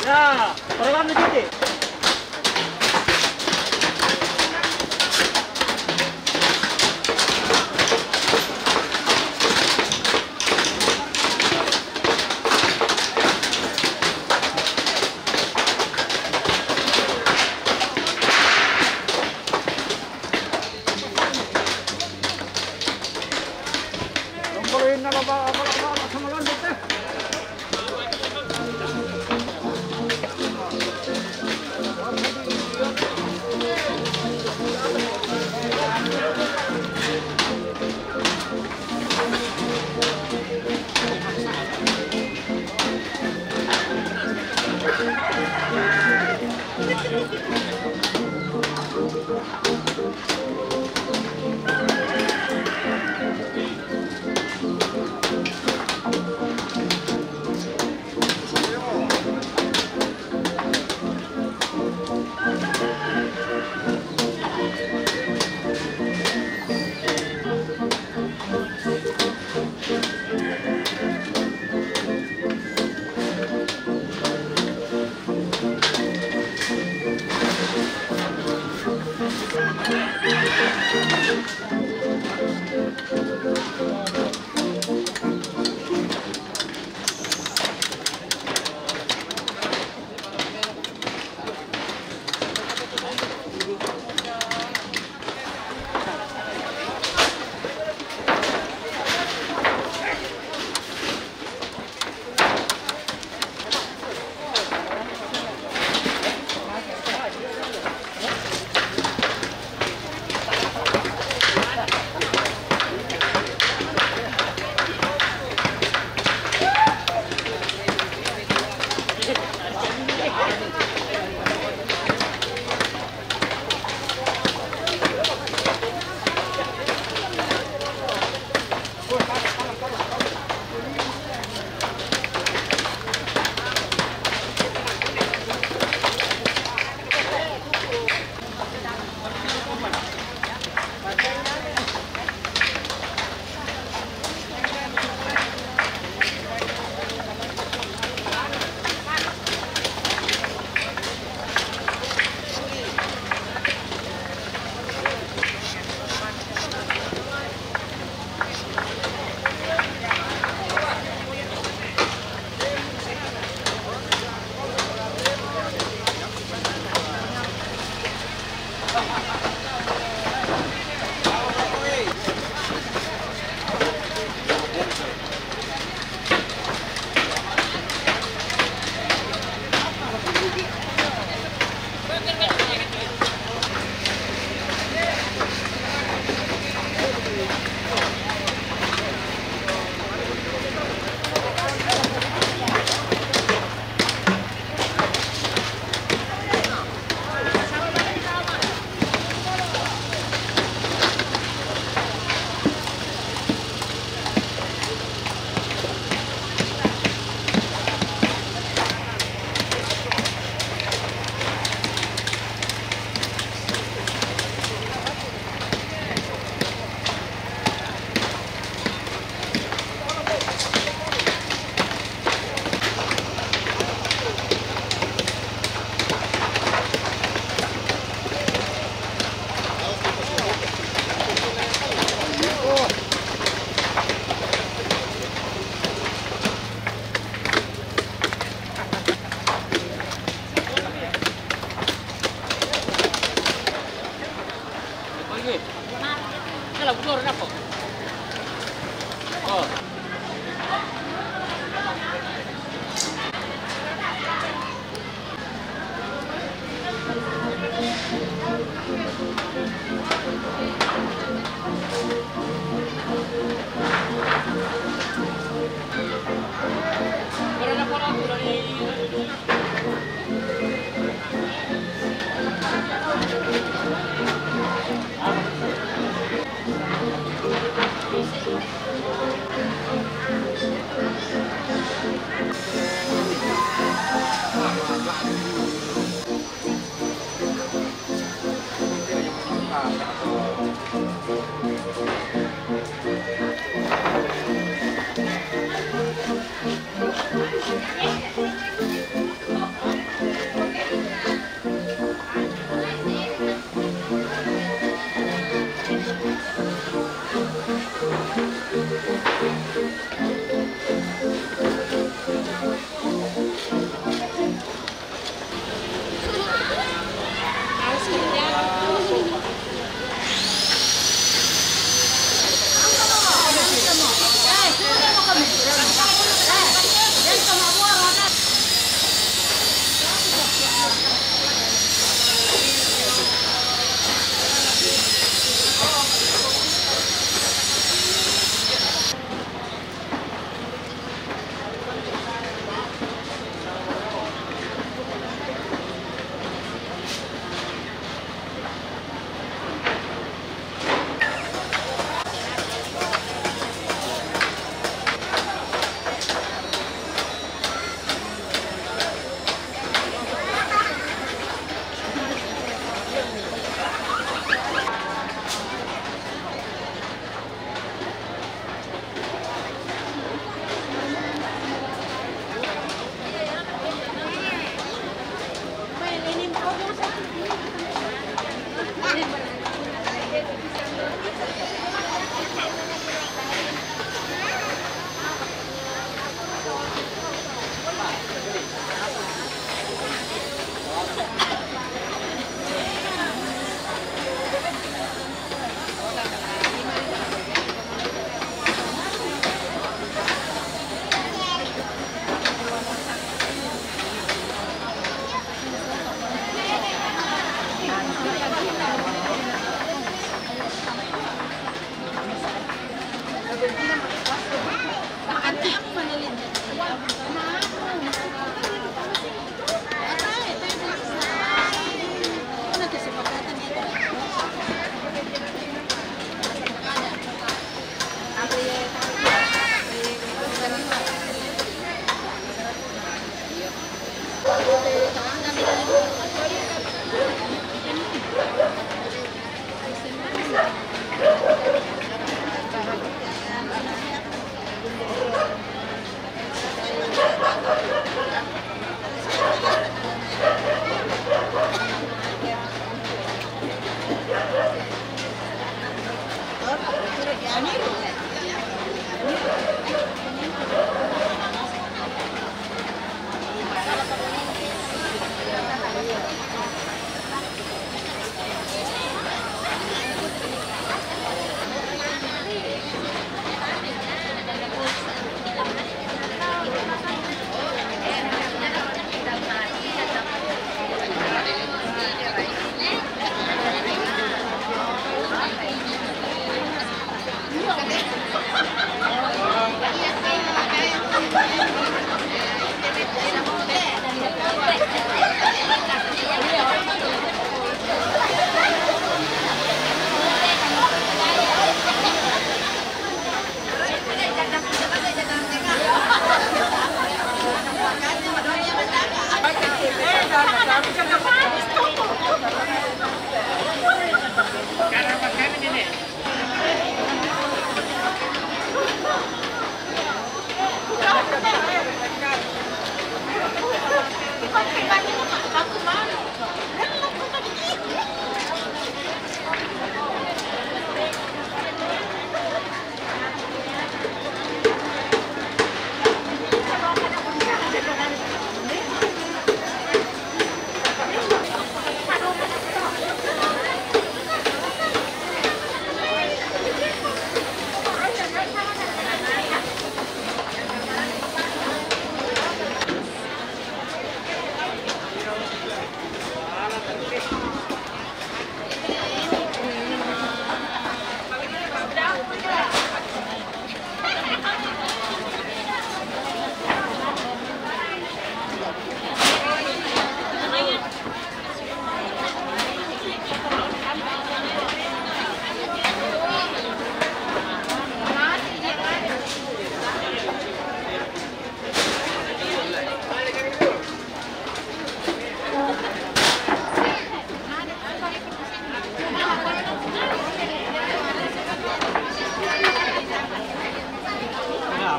Ya, perewan sedikit. Tungguin na ba sama lanjut deh.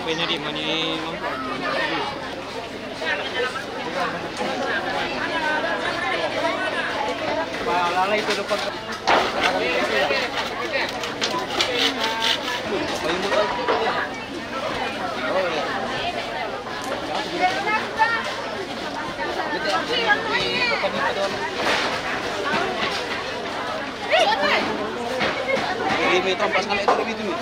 HP-nya di mana nongkrong. Pak Lala itu depan. Ini trompas kali itu begitu nih.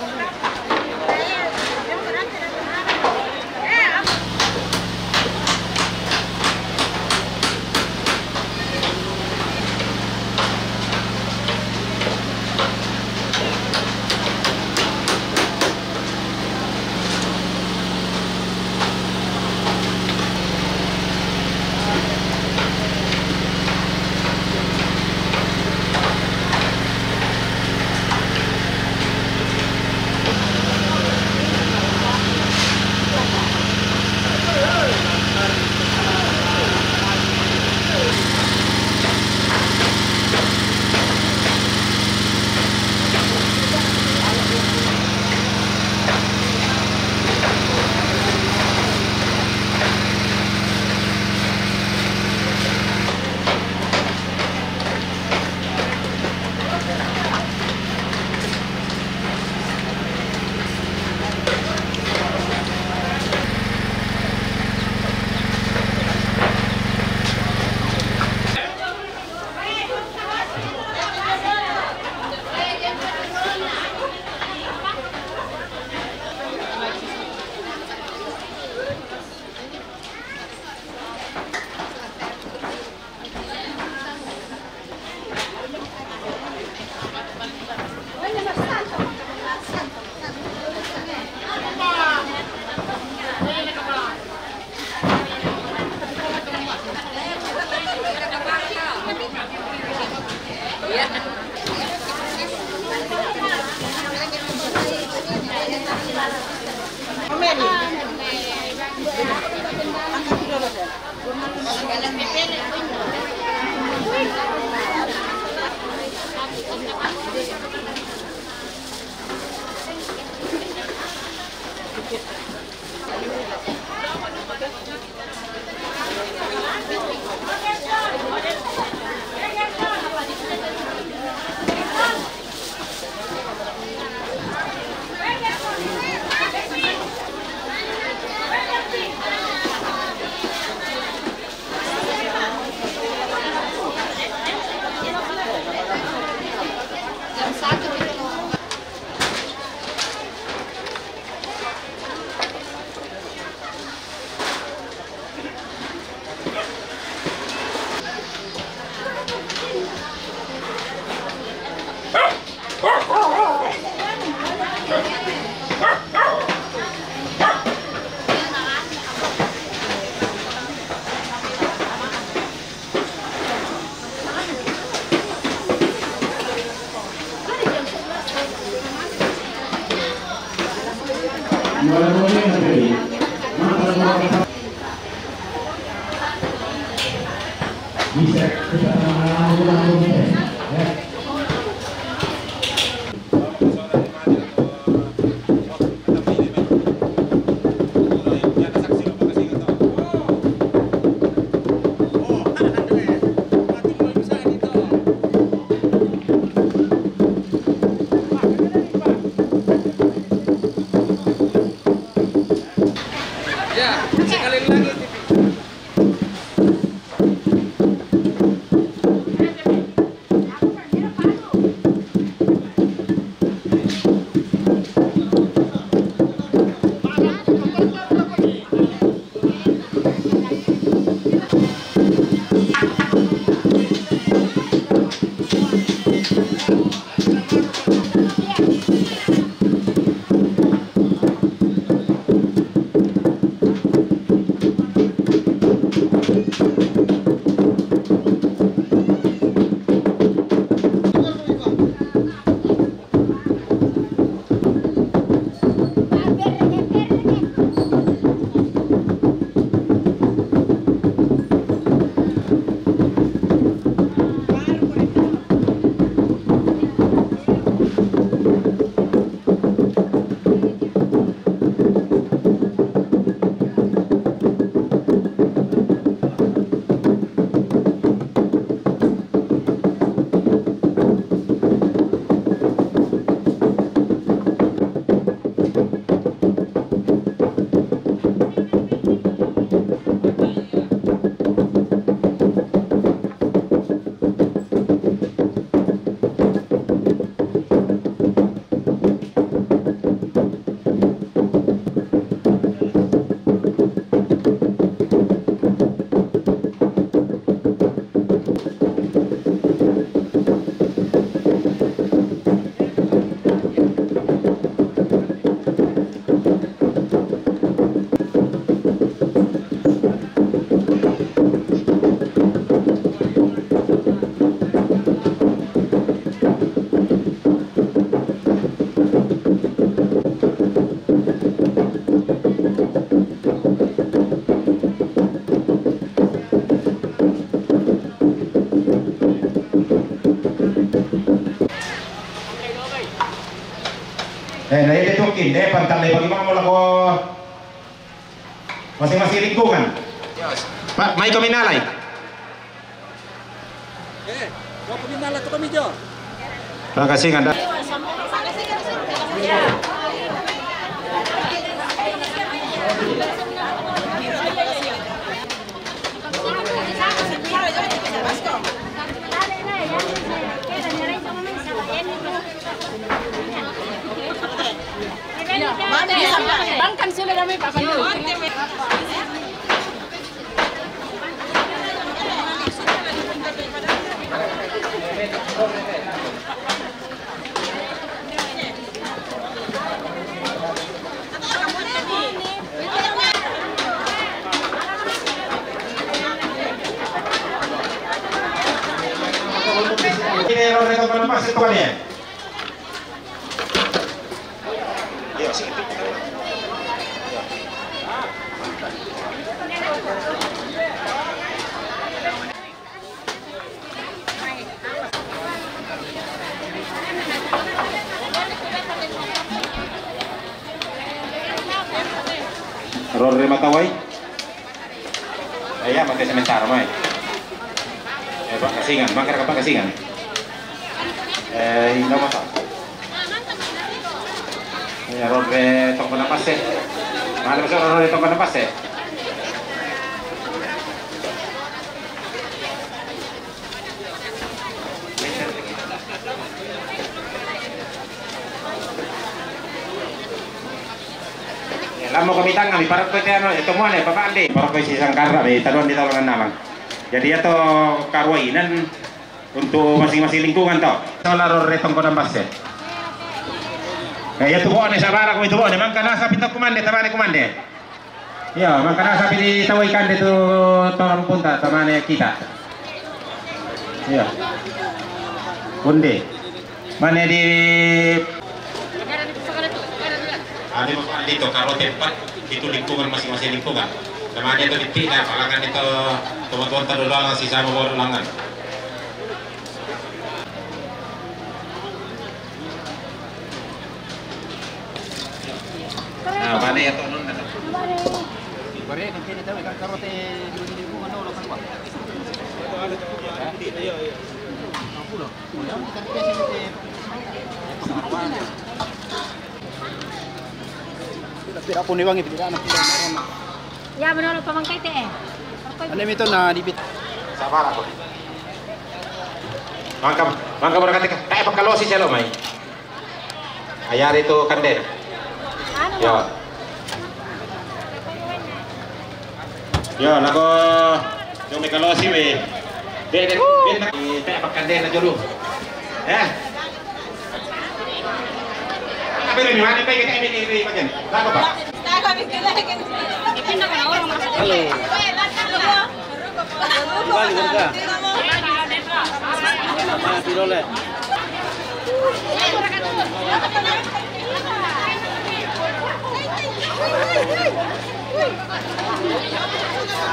Na itukin pantalay bagaimana mo lang ko masing-masing lingkungan. Pak, may kami nalay. Kau pergi nalar tu kami je. Terima kasih Anda. Bangkan sila kami Pak. Ini error itu kan pas itu kan ya? Iya sih. Error dari Matawai. Iya, pakai sementara mai. Pak Kasingan, mangkar Pak Kasingan. Hindi mo to. Error itong panapas eh. Mahal mo sa error itong panapas eh. Alam mo kami tanga, may parang ko ito mo na, papandi. Parang ko si Sangkara, may talon dito lang naman. Jadi ito karwainan untuk masing-masing lingkungan to. Ito laro retong ko ng base. Kaya tubuan ni sabara ko itubuan, memang kana sa pito kumande, tamane kumande. Iya, memang kana sa piti tawai kande tu tolong punta tamane kita. Iya. Kunde. Mana di ada dito karo tempat itu lingkungan masing-masing lingkungan. Namanya itu dipindah, palangan itu teman-teman terdolang sisa bawa ulangan. Nah, mana ya tuh nun? Bare kan kini tahu kan karo te di lingkungan dulu kan Pak. Iya. Tidak pun diwangi tidak anak tidak. Ya menurut pemangkai teh. Ane itu na dibit. Sabar aku. Mangka berkati kayak pekalosi celo mai. Ayar itu kande. Ya. Ya, nako yung pekalosi we. Beda kayak pekande na jolo. Apa ini mana baik kayak ini bagian. Lagu Pak. Halo. Kembali warga. Mana pirole?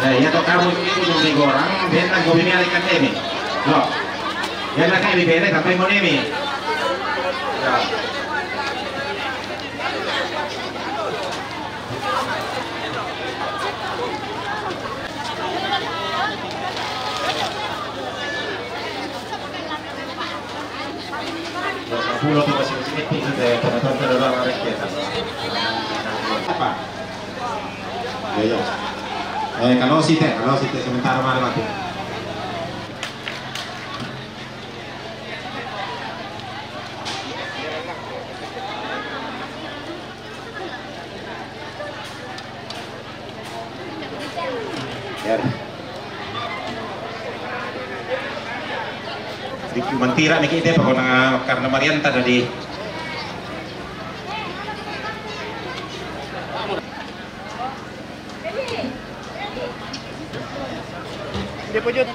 Nah, ya toh kamu itu yung gorang, benta gue ini alikan ini. Loh, yan na kayo bibere, kapay mo nemi. Ya. Pulau tuh masih itu deh, teman-teman terlalu arek kita. Apa? Ya. Kalau sih sementara mana mati. Ya. Di mentira nih kita pokok karena Marianta tadi. Dia pojok.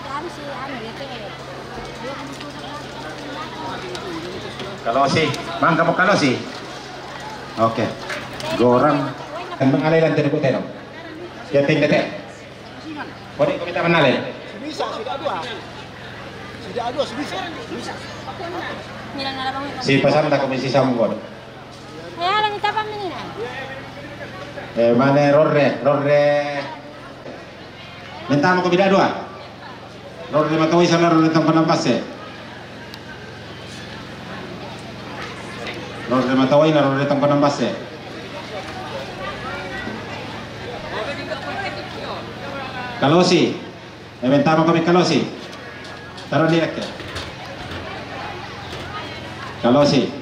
Kalau sih, bang kamu kalau sih. Oke. Gorang. Kan mengalilan tadi ko tenong. Ya tinggal teh. Boleh kau minta menalin? Bisa, sudah dua. Sudah dua, bisa. Si pesan tak komisi sambon. Kaya lang ita pa menina. Mana Rorre. Bentamo ko bida dua. Rorre mataway sa laro nitong panambase. Rorre mataway na Rorre nitong panambase. Kalosi. Bentamo kami Kalosi. Taruh direct ya. Kalosi.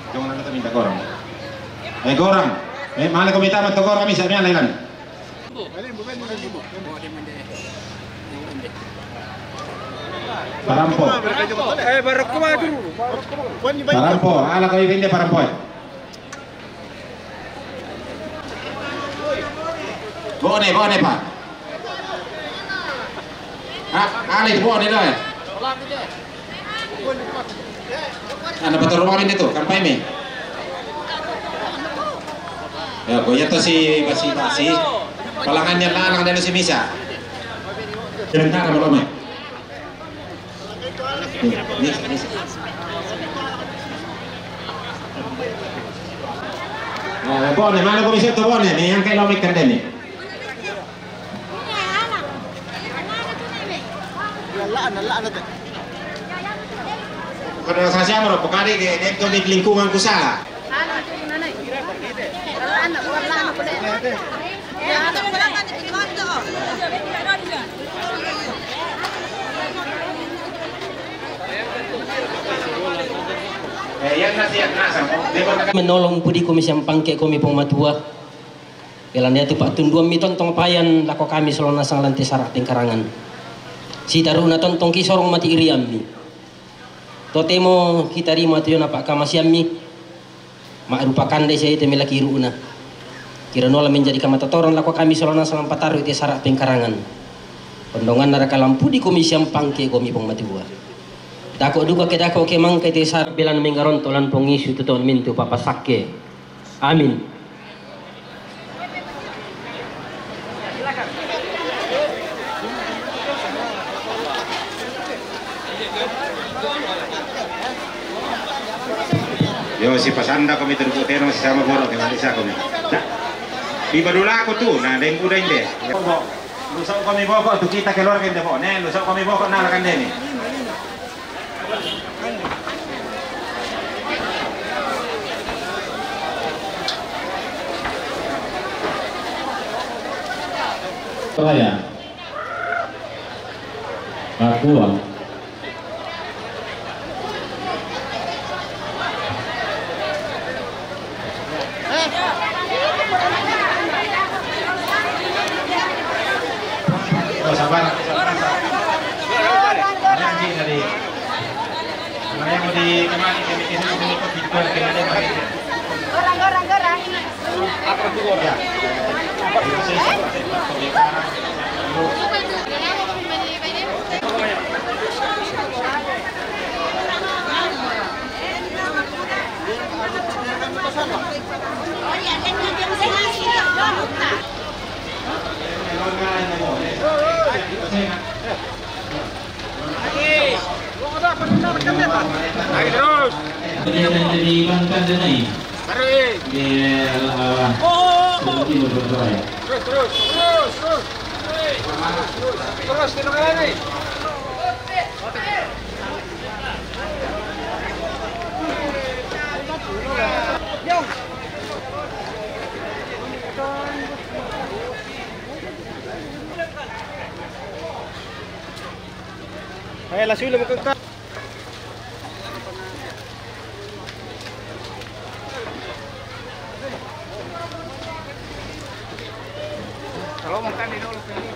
Jangan nanti minta gorong. Gorong. Mana kami tamat to gorong kami sa miyan lailan. Parampo. Parampo. Ala kami vende parampo. Bone pak. Ali bone dah. Ano ba ito rumamin dito? Kampay me. Ya, kuya to si Basi. Palangan niya lang dito si Misa. Sebentar mo me. Ni. Bone, mana ko bisa to bone, ni yang kay lomik kan deni. Kalau saya siapa loh, pokoknya di lingkungan kusala. Menolong pudi komisi yang pangke komi pematua. Belanda tu pak tunduan mi tontong payan lako kami selona sang lantai sarak tingkarangan. Si taruna tontong kisorong mati iriam mi. Totemo kita rima tu yana pak kamasiami. Mak rupakan deh saya temi laki ruuna. Kira nola menjadi kamatotoran lako kami selona sang pataru ite sarak tingkarangan. Pendongan naraka lampu di komisi yang pangke komi pematua. Dako duka ke dako ke mangke te sarak belan menggaron tolan pongisu tuton mintu papa sakke. Amin. Yo si pasanda kami terputero si sama borok yang bisa kami. Di badula aku tuh, nah deng udah ini. Lusok kami bokok tuh kita keluar kan deh, nih lusok kami bokok nalakan deh nih. Raya Papua Sabar. Anjing tadi. Yang mau di kemana? Kami ikut Gorang. Apa tuh ya? Diimankan denai. Terus kita kali. Ay, la suyo mo kagka. Kalau makan di dulu sini.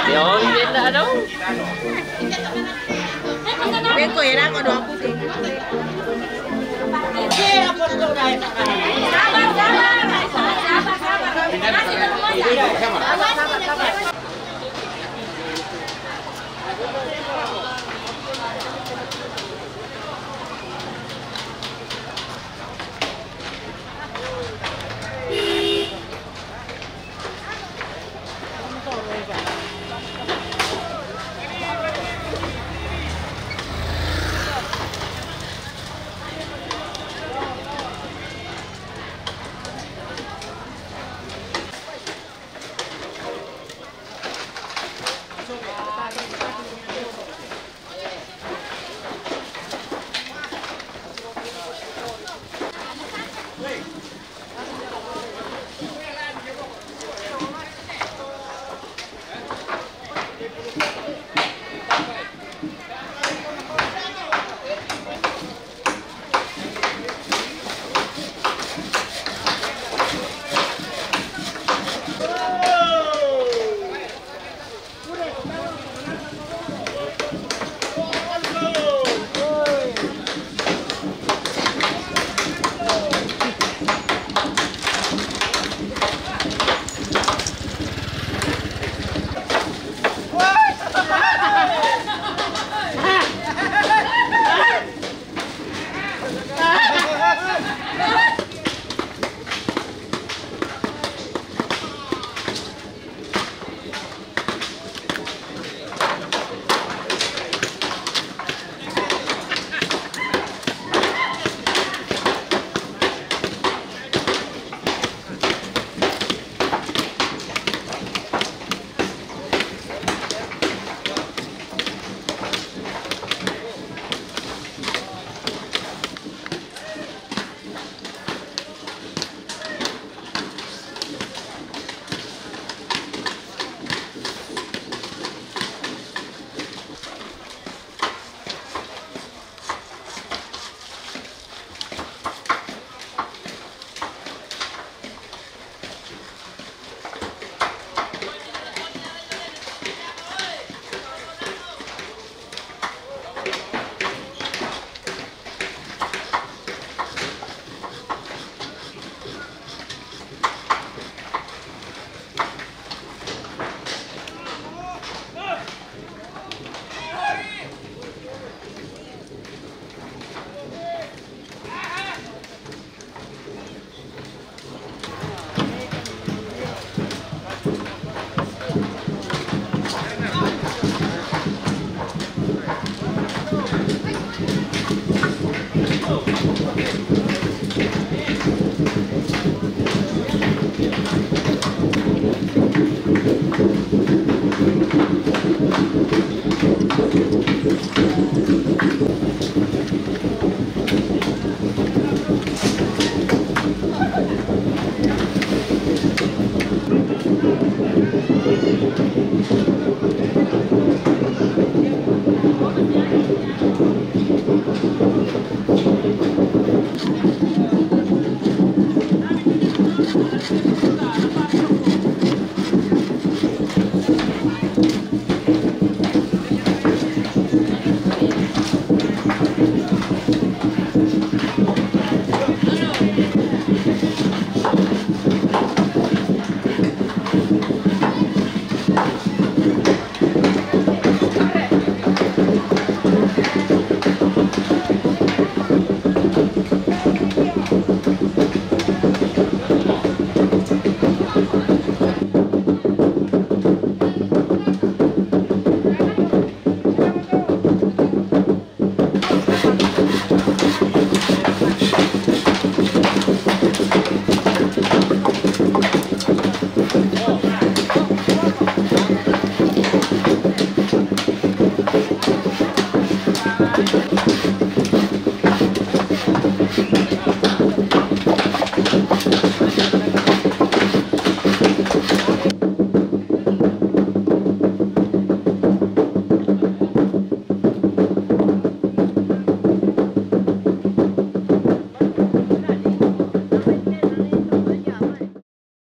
Yun, yun na ano. Beko, yan ako, doon ako sing. Sabar. Thank you.